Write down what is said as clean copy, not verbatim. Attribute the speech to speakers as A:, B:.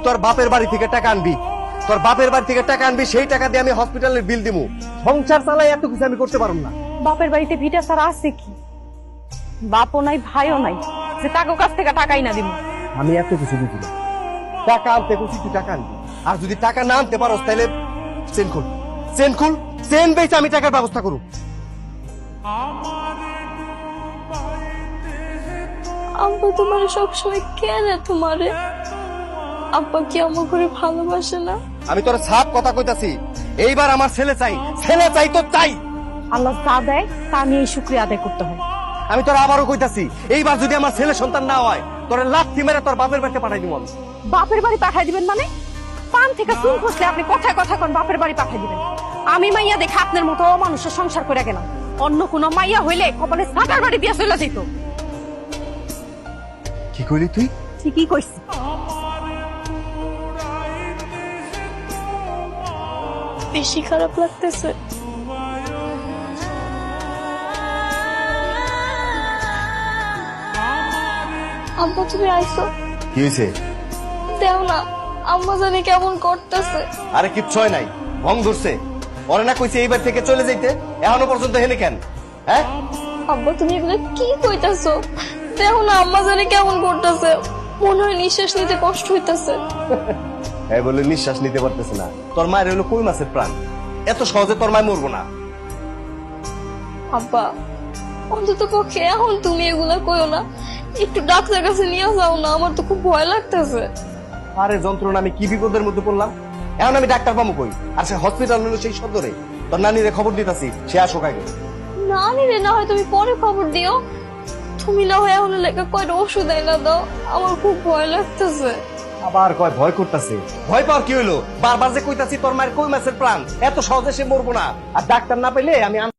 A: তোর বাপের বাড়ি থেকে টাকা আনবি, তোর বাপের বাড়ি থেকে টাকা আনবি, সেই টাকা দিয়ে আমি হসপিটালের বিল দিমু। সংসার চালাই এত কিছু আমি করতে পারবো না।
B: বাপের বাড়িতে ভিটা ছাড়া আছে কি? বাপও নাই ভাইও নাই যে কাকু কাছ থেকে টাকাই না দিব।
A: আমি এত কিছু বুঝি না। টাকা আনতে বলছি, তুই টাকা আনবি, আর যদি টাকা না আনতে পারোস তাহলে চেন খুল, চেন খুল, চেন বেচে আমি টাকার ব্যবস্থা করব।
C: আব্বা তোমার সবসময় কেন তোমারে? আব্বা কি আমার করে ভালোবাসে না?
A: আমি তোর সাফ কথা কইতাছি, এইবার আমার ছেলে চাই, ছেলে চাই তো চাই।
B: আল্লাহ যা দেয় তা নিয়ে শুকরিয়া আদায় করতে হয়।
A: আমি তোর আবারও কইতাছি, এইবার যদি আমার ছেলে সন্তান না হয়, তোর লাথি মেরে তোর বাপের বাড়িতে পাঠাই দিব আমি।
B: বাপের বাড়ি পাঠাই দিবেন মানে? পান থেকে চুন খসলে আপনি কথায় কথা কোন বাপের বাড়ি পাঠাই দিবেন? আমি মাইয়া দেখে আপনার মতো মানুষের সংসার করে গেলাম, অন্য কোন মাইয়া হইলে কপালে সাকার বাড়ি দিয়ে চলে যেত।
A: কি কইলি তুই?
B: ঠিকই কইছি।
C: বেশি খারাপ লাগতেছে? আব্বা তুমি আইসো,
A: কি হয়েছে?
C: দেও না আম্মা জানি কেমন করতেছে।
A: আরে কিচ্ছু হয় নাই, ভং ধরছে। ওরে না কইছে এইবার থেকে চলে যাইতে, এখনো পর্যন্ত হেনে কেন? হ্যাঁ
C: আব্বা তুমি এগুলো কি কইতাছো? দেখো না আম্মা জানি কেমন করতেছে, মনে হয় নিঃশ্বাস নিতে কষ্ট হইতাছে।
A: হ্যাঁ বলে নিঃশ্বাস নিতে পারতেছে না। তোর মায়ের হলো কই মাছের প্রাণ, এত সহজে তোর মায় মরবো না।
C: আব্বা অন্তত পক্ষে এখন তুমি এগুলা কইও না, একটু ডাক্তার কাছে নিয়ে যাও না, আমার তো খুব ভয় লাগতেছে।
A: আরে যন্ত্রণা, আমি কি বিপদের মধ্যে পড়লাম। এখন আমি ডাক্তার পাবো কই? আর সে হসপিটাল হলো সেই সদরে। তোর নানিরে খবর দিতাছি, সে আসুক আগে।
C: না নিলে না হয় তুমি পরে খবর দিও, তুমি না হয় এখন লেখা কয়টা ওষুধ এনে দাও, আমার খুব ভয় লাগতেছে।
A: আবার কয় ভয় করতেছে। ভয় পাওয়ার কি হইলো? বারবার যে কইতাছি তোর মায়ের কই মাছের প্রাণ, এত সহজে সে মরবো না। আর ডাক্তার না পেলে আমি